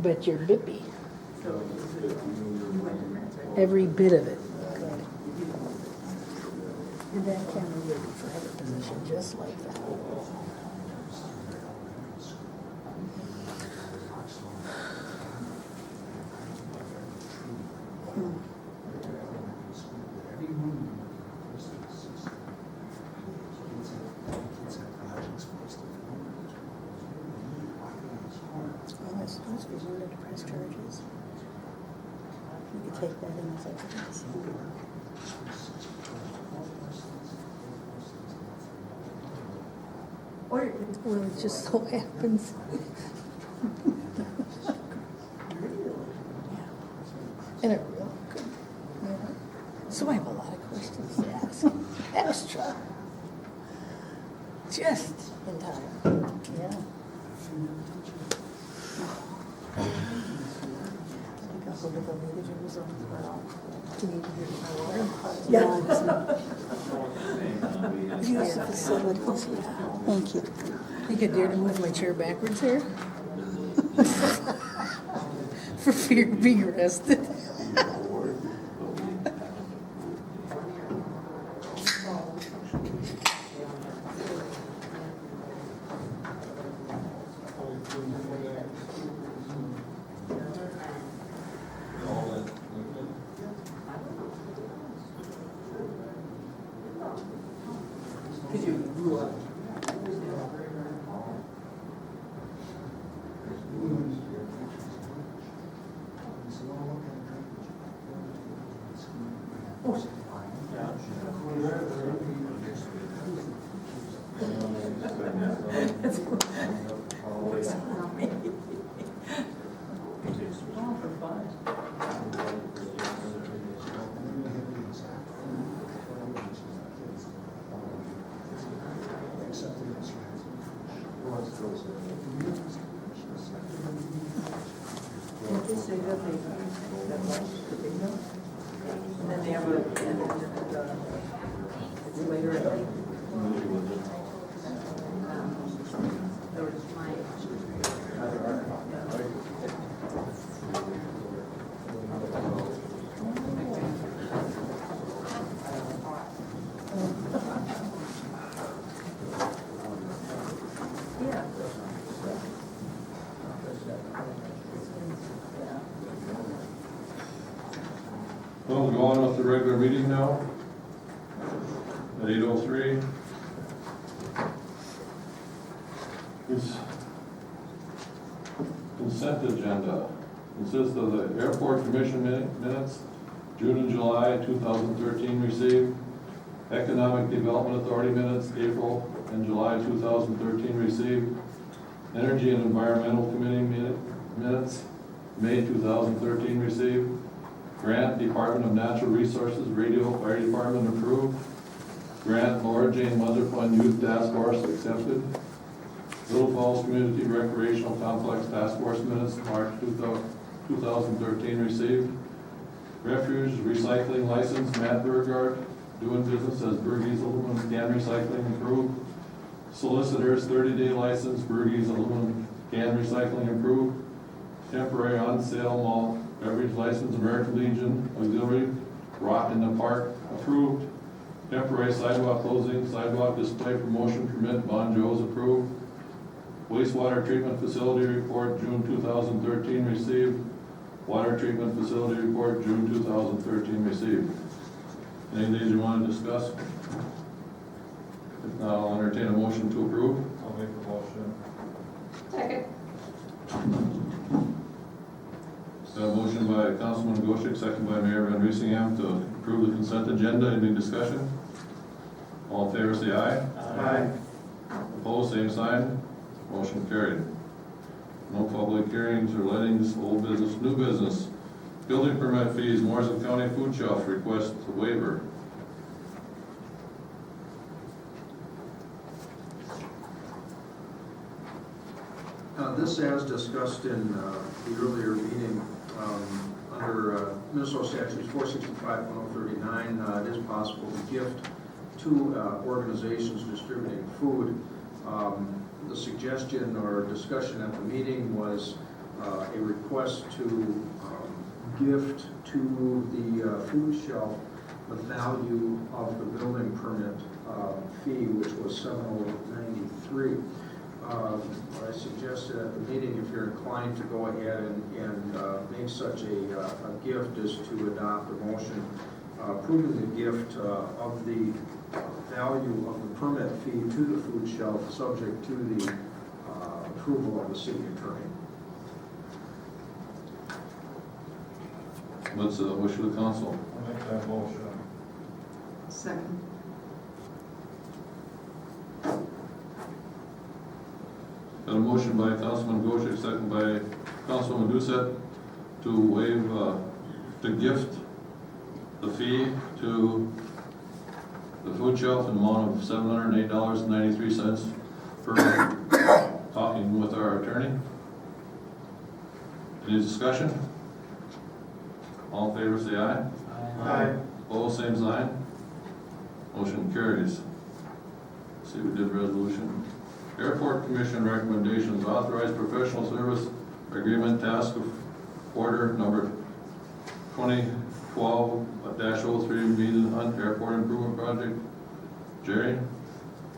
bet you're bippy. Every bit of it. Good. And that camera will be forever positioned just like that. Well, I suppose if you wanted to press charges, you could take that in as evidence. Well, it just so happens. And it really could. Yeah. So I have a lot of questions to ask. Extra. Just in time. Yeah. I'll go to the lady who was on the ground. Do you need to hear my water? Yeah. Use the facilities. Yeah. Thank you. Think I dare to move my chair backwards here? For fear of being arrested. And then they have it's later in the Well, we'll go on with the regular meeting now at 8:03. This consent agenda consists of the Airport Commission minutes, June and July 2013 received, Economic Development Authority minutes, April and July 2013 received, Energy and Environmental Committee minutes, May 2013 received, Grant, Department of Natural Resources, Radio Fire Department approved. Grant, Laura Jane Motherfund Youth Task Force accepted. Little Falls Community Recreational Complex Task Force minutes, March 2013 received. Refuge Recycling License, Matt Burgard, doing business as Burgie's Aluminum Can Recycling approved. Solicitors 30-day license, Burgie's Aluminum Can Recycling approved. Temporary on-sale malt beverage license, American Legion Auxiliary, Rock in the Park approved. Temporary sidewalk closing, sidewalk display promotion permit, Bon Joe's approved. Wastewater treatment facility report, June 2013 received. Water treatment facility report, June 2013 received. Any things you want to discuss? If not, I'll entertain a motion to approve. I'll make the motion. second. Got a motion by Councilman Goshek, second by Mayor Van Riesingham to approve the consent agenda. Any discussion? All in favor say aye. Aye. Opposed, same sign. Motion carried. No public hearings or lettings, old business, new business. Building permit fees, Morrison County Food Shelf request a waiver. This, as discussed in the earlier meeting, under Minnesota Statutes 465-1039, it is possible to gift to organizations distributing food. The suggestion or discussion at the meeting was a request to gift to the food shelf the value of the building permit fee, which was $793. I suggested at the meeting, if you're inclined to go ahead and make such a gift, is to adopt a motion approving the gift of the value of the permit fee to the food shelf, subject to the approval of the city attorney. What's the wish of the council? I'll make that motion. Second. Got a motion by Councilman Goshek, second by Councilman Doucette to waive, to gift the fee to the food shelf in the amount of $708.93 per talking with our attorney. Any discussion? All in favor say aye. Aye. Opposed, same sign. Motion carries. See, we did resolution. Airport Commission recommendations, authorize professional service agreement task order number 2012-03 Meeting Hunt Airport Improvement Project. Jerry?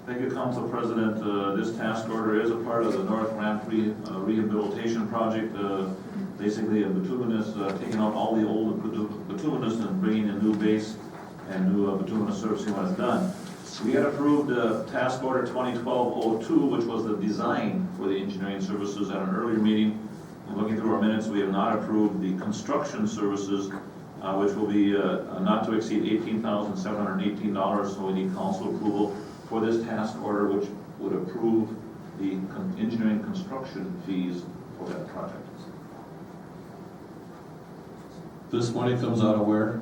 Thank you, Council President. This task order is a part of the North Ramp Rehabilitation Project. Basically, a bituminous, taking out all the old bituminous and bringing a new base and new bituminous surfacing when it's done. We had approved task order 2012-02, which was the design for the engineering services at an earlier meeting. And looking through our minutes, we have not approved the construction services, which will be not to exceed $18,718. So we need council approval for this task order, which would approve the engineering construction fees for that project. This money comes out of where?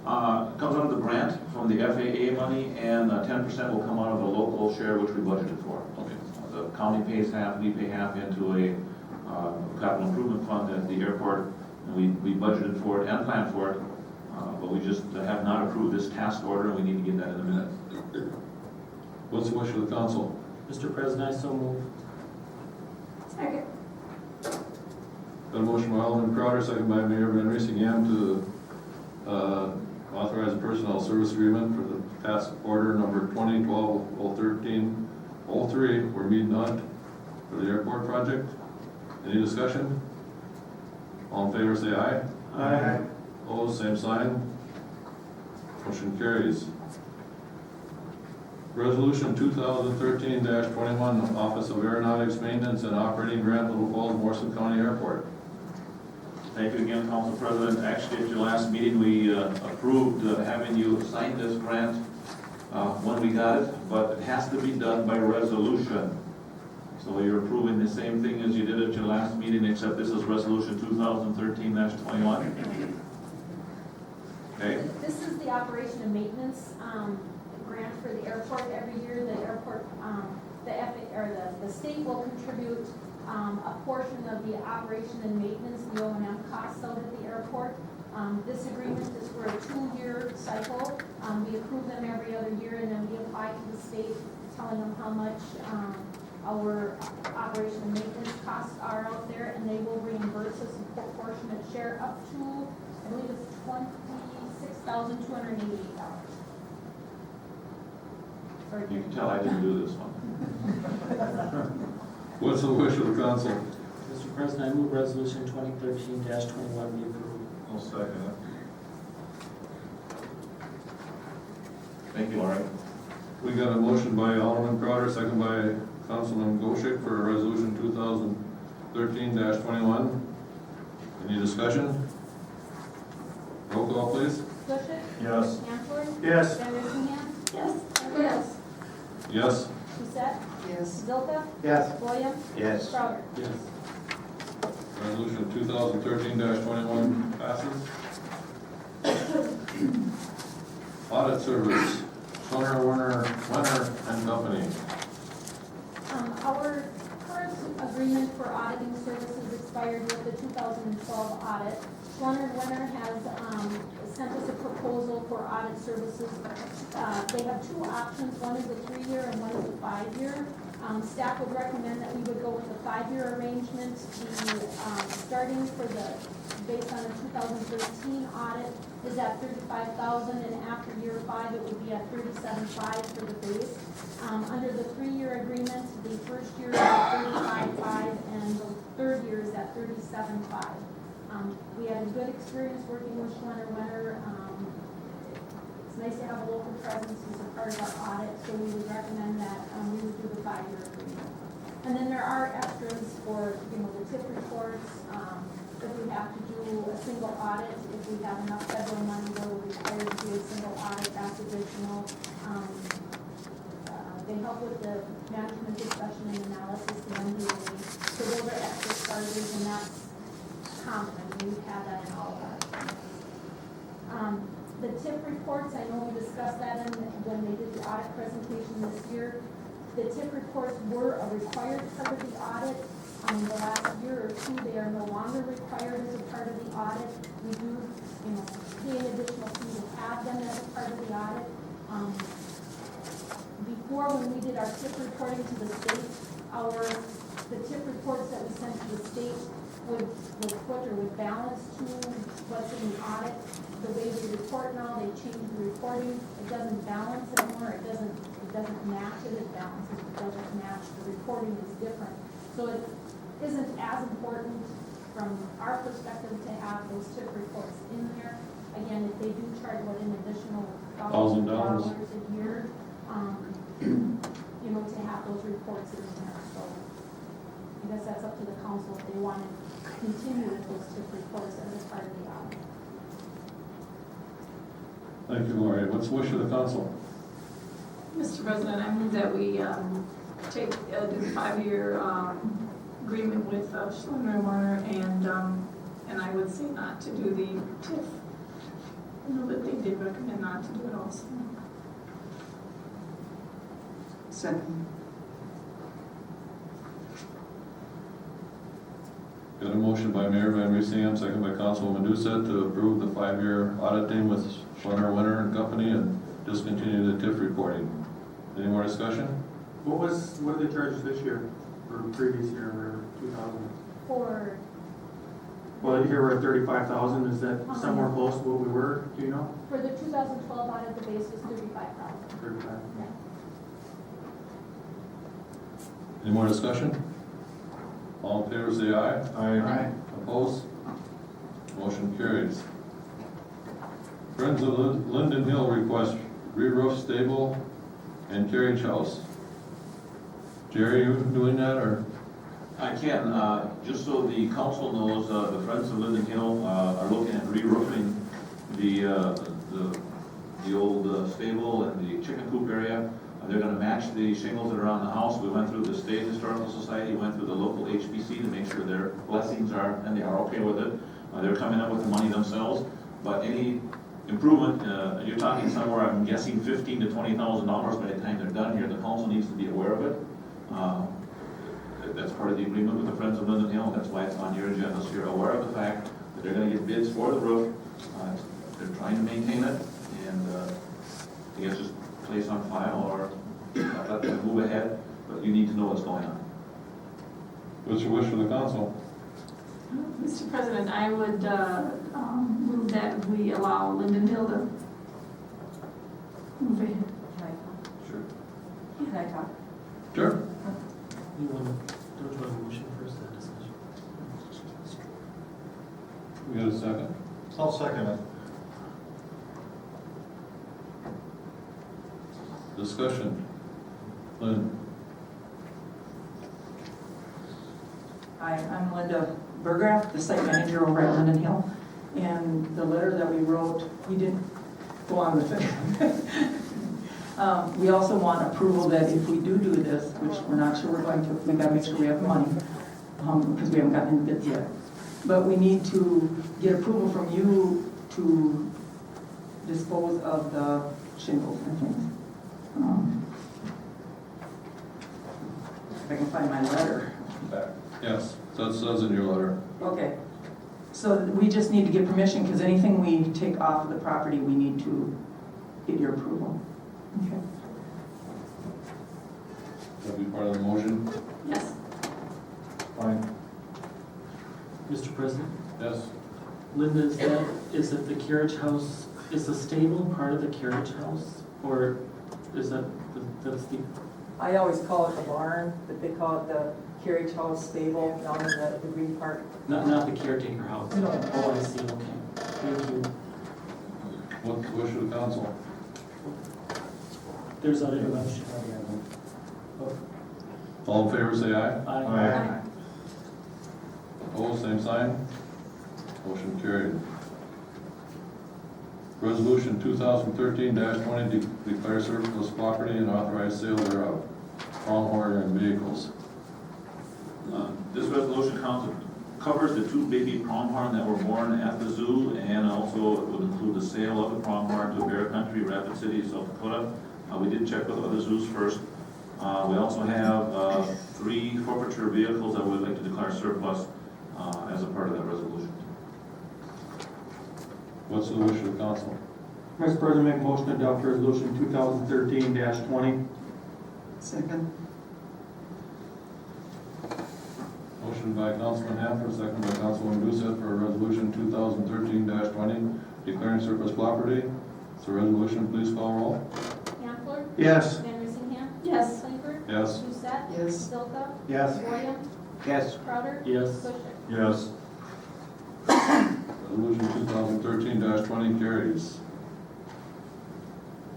Comes out of the grant from the FAA money, and 10% will come out of the local share, which we budgeted for. Okay. The county pays half, we pay half into a capital improvement fund at the airport, and we budgeted for it and planned for it, but we just have not approved this task order, and we need to get that in a minute. What's the wish of the council? Mr. President, I so move. Second. Got a motion by Alderman Crowder, second by Mayor Van Riesingam to authorize a personnel service agreement for the task order number 2012-013-03 for Mead Hunt for the airport project. Any discussion? All in favor say aye. Aye. Opposed, same sign. Motion carries. Resolution 2013-21, Office of Aeronautics Maintenance and Operating Grant, Little Falls, Morrison County Airport. Thank you again, Council President. Actually, at your last meeting, we approved having you sign this grant when we got it, but it has to be done by resolution. So you're approving the same thing as you did at your last meeting, except this is Resolution 2013-21. Okay. This is the operation and maintenance grant for the airport. Every year, the airport, the state will contribute a portion of the operation and maintenance, the O&M costs out at the airport. This agreement is for a 2-year cycle. We approve them every other year, and then we apply to the state, telling them how much our operation and maintenance costs are out there, and they will reimburse us a proportionate share up to, I believe it's $26,288. You can tell I didn't do this one. What's the wish of the council? Mr. President, I move resolution 2013-21 be approved. I'll second it. Thank you, Laurie. We got a motion by Alderman Crowder, second by Councilman Goshek for resolution 2013-21. Any discussion? Roll call, please. Bushek? Yes. Hanford? Yes. Van Risenham? Yes. Yes. Yes. Doucette? Yes. Zilka? Yes. Williams? Yes. Crowder? Yes. Resolution 2013-21 passes. Audit service, Werner and Company. Our current agreement for auditing services expired with the 2012 audit. Schwanner Winter has sent us a proposal for audit services. They have 2 options. One is a 3-year and one is a 5-year. Staff would recommend that we would go with a 5-year arrangement. Starting based on a 2013 audit is at $35,000, and after year 5, it would be at $37,500 for the base. Under the 3-year agreement, the first year is at $35,500, and the third year is at $37,500. We had a good experience working with Schlenner Wenner. It's nice to have a local presence as a part of our audit, so we would recommend that we would do the 5-year agreement. And then there are extras for, the TIF reports. If we have to do a single audit, if we have enough federal money, we're required to do a single audit, that's additional. They help with the management discussion and analysis, the MDA. So those are extra charges, and that's common. We've had that in all of our. The TIF reports, I know we discussed that when they did the audit presentation this year. The TIF reports were a required part of the audit. The last year or two, they are no longer required as a part of the audit. We do, pay an additional fee to have them as a part of the audit. Before, when we did our TIF reporting to the state, the TIF reports that we sent to the state would balance to what's in the audit. The way we report now, they changed the reporting. It doesn't balance anymore. It doesn't match it. It balances. It doesn't match. The reporting is different. So it isn't as important from our perspective to have those TIF reports in there. Again, if they do charge an additional $1,000 a year, to have those reports in there. So I guess that's up to the council if they want to continue with those TIF reports as a part of the audit. Thank you, Lori. What's the wish of the council? Mr. President, I move that we do the 5-year agreement with Schlenner Warner, and I would say not to do the TIF. I know that they did recommend not to do it also. Second. Got a motion by Mayor Van Riesingam, second by Councilwoman Doucette to approve the 5-year auditing with Schlenner Winter and Company and discontinue the TIF reporting. Any more discussion? What are the charges this year, or previous year, or 2000? Well, here we're at 35,000, is that somewhere close to what we were, do you know? For the 2012 audit, the base was $35,000. 35. Yeah. Any more discussion? All in favor, say aye. Aye. Opposed? Motion carries. Friends of Linden Hill request re-roof stable and carriage house. Jerry, you doing that, or? I can, just so the council knows, the Friends of Linden Hill are looking at re-roofing the old stable and the chicken coop area. They're going to match the shingles that are on the house. We went through the State Historical Society, went through the local HPC to make sure their blessings are, and they are okay with it. They're coming up with the money themselves, but any improvement, you're talking somewhere, I'm guessing $15,000 to $20,000 by the time they're done here. The council needs to be aware of it. That's part of the agreement with the Friends of Linden Hill. That's why it's on your agenda, so you're aware of the fact that they're going to get bids for the roof. They're trying to maintain it, and I guess just place on file or let them move ahead, but you need to know what's going on. What's your wish for the council? Mr. President, I would move that we allow Linden Hill to move ahead. Sure. Can I talk? Sure. Don't you want a motion first, then discussion? We got a second? I'll second it. Discussion. Lynn? Hi, I'm Linda Burgraff, the site manager over at Linden Hill. And the letter that we wrote, we didn't go on with it. We also want approval that if we do this, which we're not sure we're going to, we gotta make sure we have money, because we haven't gotten any bids yet. But we need to get approval from you to dispose of the shingles and things. If I can find my letter. Yes, that says in your letter. Okay, so we just need to get permission, because anything we take off of the property, we need to get your approval. Okay. That'll be part of the motion? Yes. Fine. Mr. President, Yes? Linda, is it the carriage house, is the stable part of the carriage house? Or is that's the, I always call it the barn, but they call it the carriage house stable down in the green park. not the caretaker house? No. Oh, I see, okay. Thank you. What's the wish of the council? There's other motion. All in favor, say aye. Aye. Opposed, same sign. Motion carried. Resolution 2013-20 declare surplus property and authorize sale thereof. Pronghorn and vehicles. This resolution covers the two baby pronghorn that were born at the zoo, and also it would include the sale of the pronghorn to Bear Country, Rapid City, South Dakota. We did check with other zoos first. We also have 3 forfeiture vehicles that we would like to declare surplus as a part of that resolution. What's the wish of the council? Mr. President, make a motion to adopt resolution 2013-20. Second. Motion by Councilman Hanford, second by Councilwoman Doucette for resolution 2013-20 declaring surplus property. So resolution, please call roll. Hanford, Yes. Van Ryslingham, Yes. Clifford, Yes? Doucette, Yes. Zilka, Yes. William, Yes. Crowder, Yes. Busher. Yes. Resolution 2013-20 carries.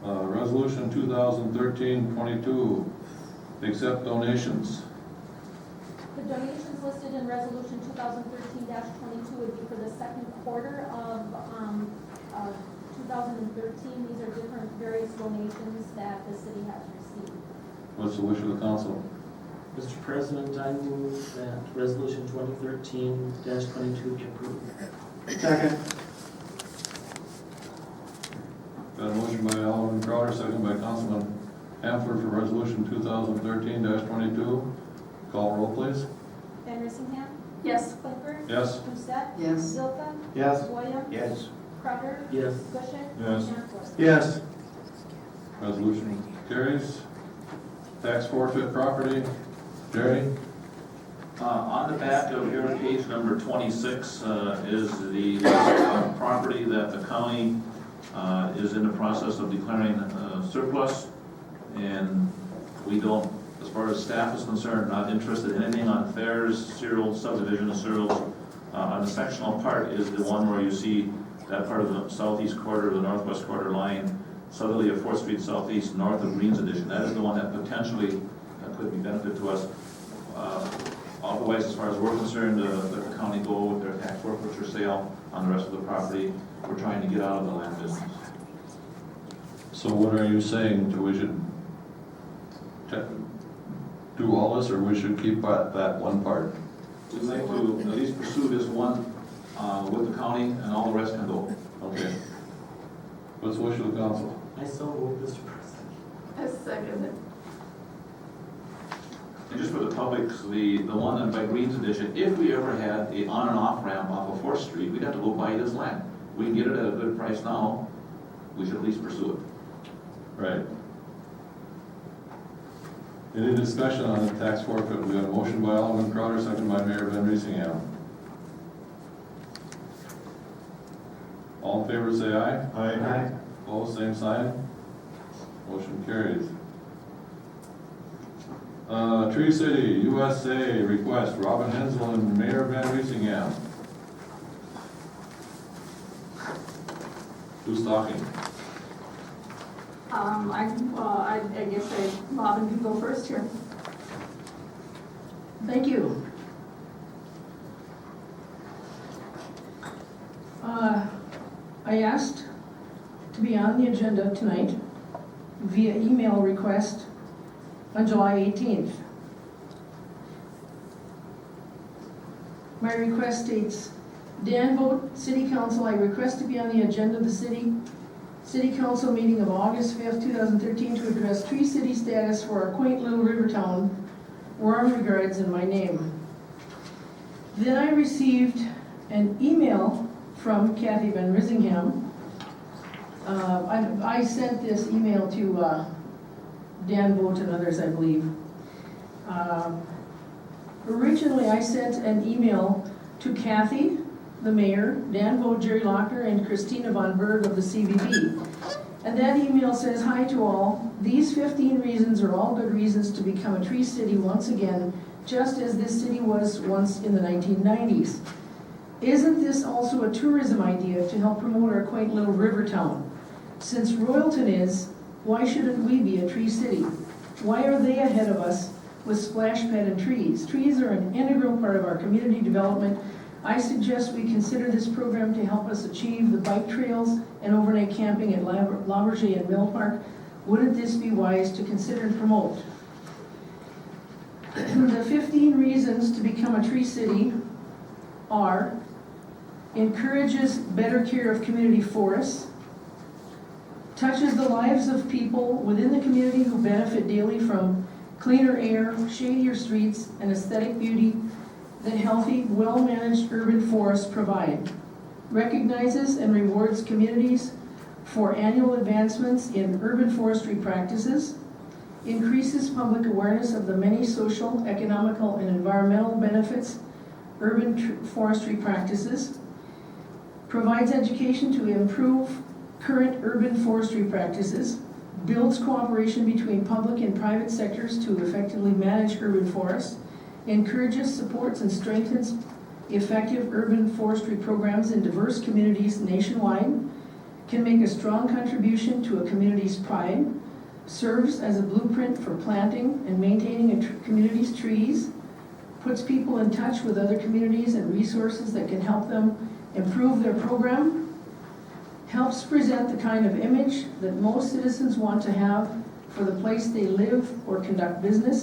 Resolution 2013-22 accept donations. The donations listed in resolution 2013-22 would be for the second quarter of 2013. These are different various donations that the city has received. What's the wish of the council? Mr. President, I move that resolution 2013-22 be approved. Second. Got a motion by Alderman Crowder, second by Councilman Hanford for resolution 2013-22. Call roll, please. Van Ryslingham, Yes. Clifford, Yes? Doucette, Yes. Zilka, Yes. William, Yes. Crowder, Yes. Busher, Yes. Hanford. Yes. Resolution carries. Tax forfeit property. Jerry? On the back of your page number 26 is the list of property that the county is in the process of declaring surplus. And we don't, as far as staff is concerned, not interested in anything on fairs, cereals, subdivision of cereals. On the sectional part is the one where you see that part of the southeast quarter, the northwest quarter line, southerly of 4th Street Southeast, north of Greens Edition. That is the one that potentially could be benefit to us. Otherwise, as far as we're concerned, let the county go with their tax forfeiture sale on the rest of the property. We're trying to get out of the land business. So what are you saying? Do we should do all this, or we should keep that one part? We'd like to at least pursue this one with the county, and all the rest can go. Okay. What's the wish of the council? I so move, Mr. President. I second it. And just for the public, the one by Greens Edition, if we ever had a on and off ramp off of 4th Street, we'd have to go buy this land. We can get it at a good price now, we should at least pursue it. Right. Any discussion on the tax forfeit? We got a motion by Alderman Crowder, second by Mayor Van Ryslingham. All in favor, say aye. Aye. Opposed, same sign. Motion carries. Tree City, USA, request Robin Hensel and Mayor Van Ryslingham. Who's talking? I guess Robin can go first here. Thank you. I asked to be on the agenda tonight via email request on July 18th. My request states, Dan Vogt, City Council, I request to be on the agenda of the City Council meeting of August 5th, 2013 to address Tree City status for our quaint little river town. Warm regards in my name. Then I received an email from Kathy Van Ryslingham. I sent this email to Dan Vogt and others, I believe. Originally, I sent an email to Kathy, the mayor, Dan Vogt, Jerry Lochner, and Christina Von Berg of the CVB. And that email says, "Hi to all. These 15 reasons are all good reasons to become a tree city once again, just as this city was once in the 1990s. Isn't this also a tourism idea to help promote our quaint little river town? Since Royalton is, why shouldn't we be a tree city? Why are they ahead of us with splash pad and trees? Trees are an integral part of our community development. I suggest we consider this program to help us achieve the bike trails and overnight camping at Laberge and Mill Park. Wouldn't this be wise to consider and promote?" The 15 reasons to become a tree city are: encourages better care of community forests, touches the lives of people within the community who benefit daily from cleaner air, shadier streets, and aesthetic beauty that healthy, well-managed urban forests provide, recognizes and rewards communities for annual advancements in urban forestry practices, increases public awareness of the many social, economical, and environmental benefits urban forestry practices, provides education to improve current urban forestry practices, builds cooperation between public and private sectors to effectively manage urban forests, encourages, supports, and strengthens effective urban forestry programs in diverse communities nationwide, can make a strong contribution to a community's pride, serves as a blueprint for planting and maintaining a community's trees, puts people in touch with other communities and resources that can help them improve their program, helps present the kind of image that most citizens want to have for the place they live or conduct business,